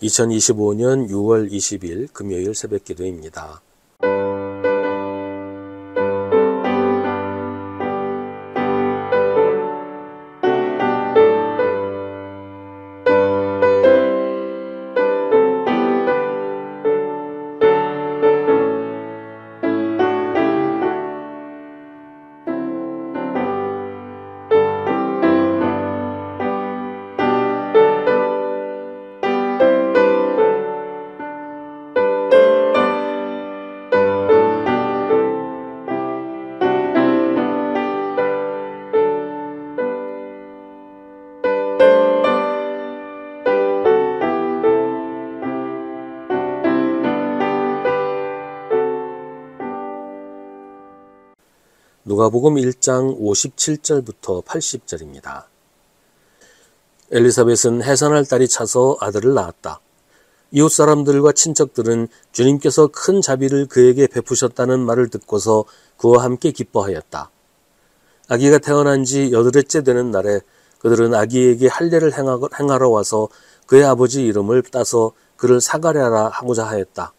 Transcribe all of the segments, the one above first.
2025년 6월 20일 금요일 새벽 기도입니다. 누가복음 1장 57절부터 80절입니다. 엘리사벳은 해산할 딸이 차서 아들을 낳았다. 이웃 사람들과 친척들은 주님께서 큰 자비를 그에게 베푸셨다는 말을 듣고서 그와 함께 기뻐하였다. 아기가 태어난 지 8회째 되는 날에 그들은 아기에게 할례를 행하러 와서 그의 아버지 이름을 따서 그를 사가랴라 하고자 하였다.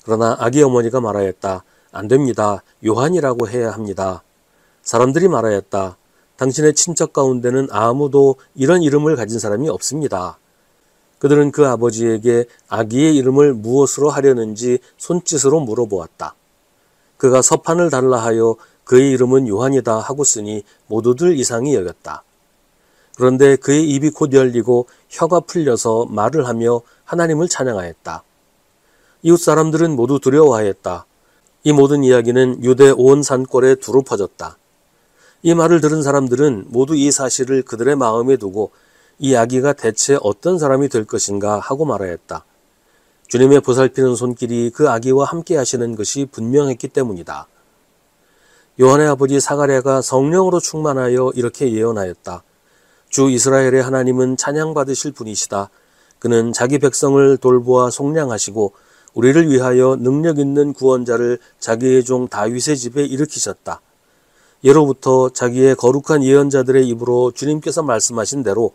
그러나 아기 어머니가 말하였다. 안 됩니다. 요한이라고 해야 합니다. 사람들이 말하였다. 당신의 친척 가운데는 아무도 이런 이름을 가진 사람이 없습니다. 그들은 그 아버지에게 아기의 이름을 무엇으로 하려는지 손짓으로 물어보았다. 그가 서판을 달라 하여 그의 이름은 요한이다 하고 쓰니 모두들 이상히 여겼다. 그런데 그의 입이 곧 열리고 혀가 풀려서 말을 하며 하나님을 찬양하였다. 이웃 사람들은 모두 두려워하였다. 이 모든 이야기는 유대 온 산골에 두루 퍼졌다. 이 말을 들은 사람들은 모두 이 사실을 그들의 마음에 두고 이 아기가 대체 어떤 사람이 될 것인가 하고 말하였다. 주님의 보살피는 손길이 그 아기와 함께 하시는 것이 분명했기 때문이다. 요한의 아버지 사가랴가 성령으로 충만하여 이렇게 예언하였다. 주 이스라엘의 하나님은 찬양받으실 분이시다. 그는 자기 백성을 돌보아 속량하시고 우리를 위하여 능력 있는 구원자를 자기의 종 다윗의 집에 일으키셨다. 예로부터 자기의 거룩한 예언자들의 입으로 주님께서 말씀하신 대로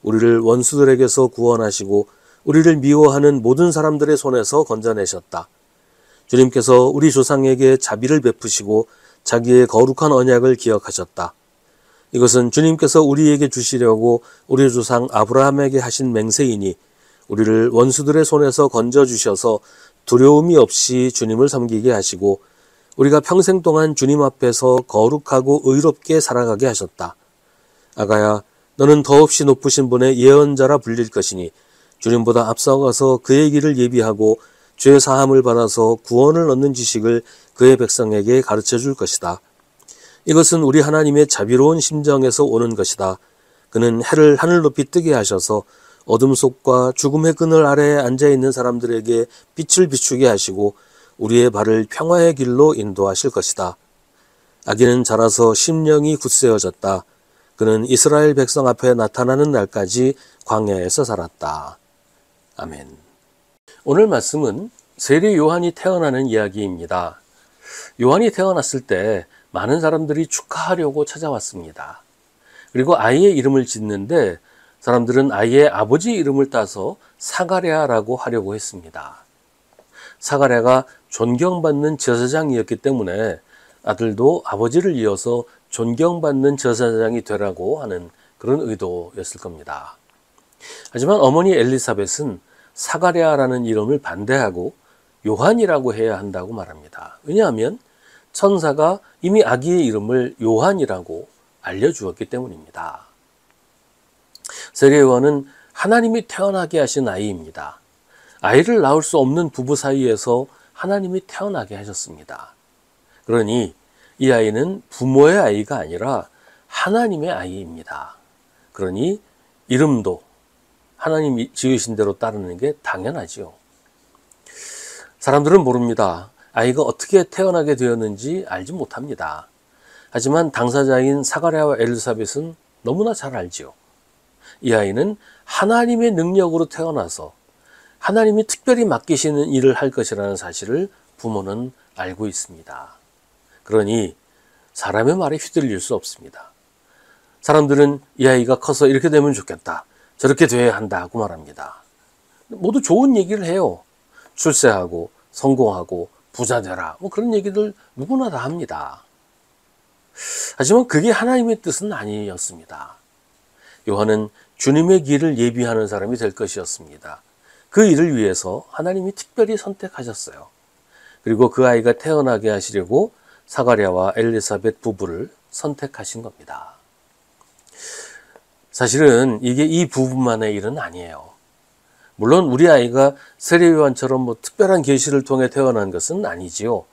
우리를 원수들에게서 구원하시고 우리를 미워하는 모든 사람들의 손에서 건져내셨다. 주님께서 우리 조상에게 자비를 베푸시고 자기의 거룩한 언약을 기억하셨다. 이것은 주님께서 우리에게 주시려고 우리 조상 아브라함에게 하신 맹세이니 우리를 원수들의 손에서 건져주셔서 두려움이 없이 주님을 섬기게 하시고 우리가 평생 동안 주님 앞에서 거룩하고 의롭게 살아가게 하셨다. 아가야, 너는 더없이 높으신 분의 예언자라 불릴 것이니 주님보다 앞서가서 그의 길을 예비하고 죄 사함을 받아서 구원을 얻는 지식을 그의 백성에게 가르쳐 줄 것이다. 이것은 우리 하나님의 자비로운 심정에서 오는 것이다. 그는 해를 하늘 높이 뜨게 하셔서 어둠 속과 죽음의 그늘 아래에 앉아있는 사람들에게 빛을 비추게 하시고 우리의 발을 평화의 길로 인도하실 것이다. 아기는 자라서 심령이 굳세어졌다. 그는 이스라엘 백성 앞에 나타나는 날까지 광야에서 살았다. 아멘. 오늘 말씀은 세례 요한이 태어나는 이야기입니다. 요한이 태어났을 때 많은 사람들이 축하하려고 찾아왔습니다. 그리고 아이의 이름을 짓는데 사람들은 아이의 아버지 이름을 따서 사가랴라고 하려고 했습니다. 사가랴가 존경받는 제사장이었기 때문에 아들도 아버지를 이어서 존경받는 제사장이 되라고 하는 그런 의도였을 겁니다. 하지만 어머니 엘리사벳은 사가랴라는 이름을 반대하고 요한이라고 해야 한다고 말합니다. 왜냐하면 천사가 이미 아기의 이름을 요한이라고 알려주었기 때문입니다. 세례 요한은 하나님이 태어나게 하신 아이입니다. 아이를 낳을 수 없는 부부 사이에서 하나님이 태어나게 하셨습니다. 그러니 이 아이는 부모의 아이가 아니라 하나님의 아이입니다. 그러니 이름도 하나님이 지으신 대로 따르는 게 당연하지요. 사람들은 모릅니다. 아이가 어떻게 태어나게 되었는지 알지 못합니다. 하지만 당사자인 사가랴와 엘리사벳은 너무나 잘 알지요. 이 아이는 하나님의 능력으로 태어나서 하나님이 특별히 맡기시는 일을 할 것이라는 사실을 부모는 알고 있습니다. 그러니 사람의 말에 휘둘릴 수 없습니다. 사람들은 이 아이가 커서 이렇게 되면 좋겠다, 저렇게 돼야 한다고 말합니다. 모두 좋은 얘기를 해요. 출세하고 성공하고 부자 되라. 뭐 그런 얘기들 누구나 다 합니다. 하지만 그게 하나님의 뜻은 아니었습니다. 요한은 주님의 길을 예비하는 사람이 될 것이었습니다. 그 일을 위해서 하나님이 특별히 선택하셨어요. 그리고 그 아이가 태어나게 하시려고 사가랴와 엘리사벳 부부를 선택하신 겁니다. 사실은 이게 이 부부만의 일은 아니에요. 물론 우리 아이가 세례요한처럼 뭐 특별한 계시를 통해 태어난 것은 아니지요.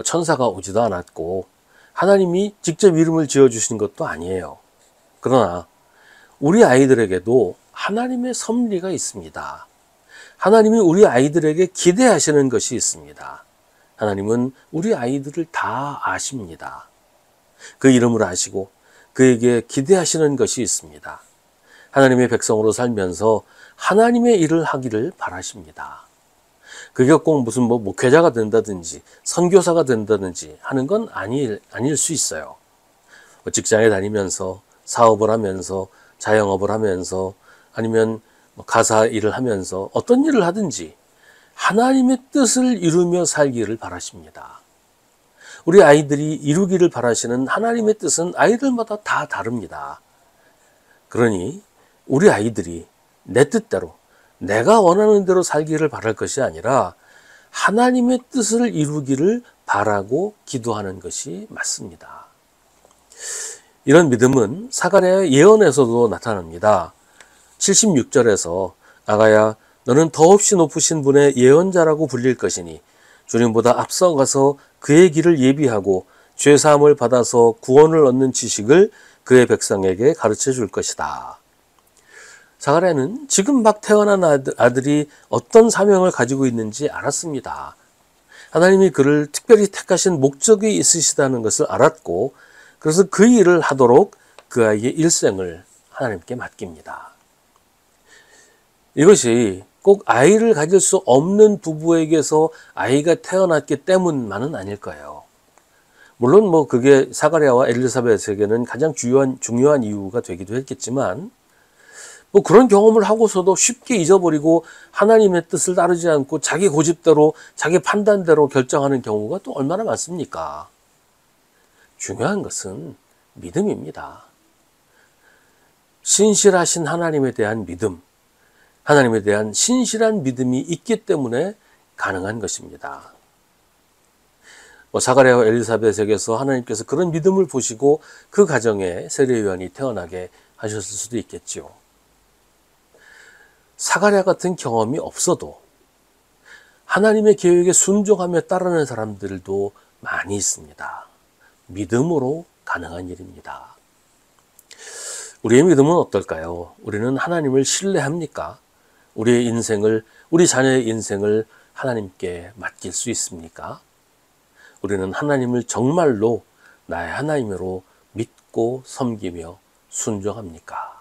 천사가 오지도 않았고 하나님이 직접 이름을 지어주신 것도 아니에요. 그러나 우리 아이들에게도 하나님의 섭리가 있습니다. 하나님이 우리 아이들에게 기대하시는 것이 있습니다. 하나님은 우리 아이들을 다 아십니다. 그 이름을 아시고 그에게 기대하시는 것이 있습니다. 하나님의 백성으로 살면서 하나님의 일을 하기를 바라십니다. 그게 꼭 무슨 목회자가 된다든지 선교사가 된다든지 하는 건 아닐 수 있어요. 직장에 다니면서 사업을 하면서 자영업을 하면서 아니면 가사 일을 하면서 어떤 일을 하든지 하나님의 뜻을 이루며 살기를 바라십니다. 우리 아이들이 이루기를 바라시는 하나님의 뜻은 아이들마다 다 다릅니다. 그러니 우리 아이들이 내 뜻대로 내가 원하는 대로 살기를 바랄 것이 아니라 하나님의 뜻을 이루기를 바라고 기도하는 것이 맞습니다. 이런 믿음은 사가랴의 예언에서도 나타납니다. 76절에서 아가야 너는 더없이 높으신 분의 예언자라고 불릴 것이니 주님보다 앞서가서 그의 길을 예비하고 죄사함을 받아서 구원을 얻는 지식을 그의 백성에게 가르쳐 줄 것이다. 사가랴는 지금 막 태어난 아들이 어떤 사명을 가지고 있는지 알았습니다. 하나님이 그를 특별히 택하신 목적이 있으시다는 것을 알았고 그래서 그 일을 하도록 그 아이의 일생을 하나님께 맡깁니다. 이것이 꼭 아이를 가질 수 없는 부부에게서 아이가 태어났기 때문만은 아닐 거예요. 물론 그게 사가랴와 엘리사벳에게는 가장 중요한 이유가 되기도 했겠지만 그런 경험을 하고서도 쉽게 잊어버리고 하나님의 뜻을 따르지 않고 자기 고집대로 자기 판단대로 결정하는 경우가 또 얼마나 많습니까? 중요한 것은 믿음입니다. 신실하신 하나님에 대한 믿음, 하나님에 대한 신실한 믿음이 있기 때문에 가능한 것입니다. 사가랴와 엘리사벳에게서 하나님께서 그런 믿음을 보시고 그 가정에 세례요한이 태어나게 하셨을 수도 있겠지요. 사가랴 같은 경험이 없어도 하나님의 계획에 순종하며 따르는 사람들도 많이 있습니다. 믿음으로 가능한 일입니다. 우리의 믿음은 어떨까요? 우리는 하나님을 신뢰합니까? 우리의 인생을, 우리 자녀의 인생을 하나님께 맡길 수 있습니까? 우리는 하나님을 정말로 나의 하나님으로 믿고 섬기며 순종합니까?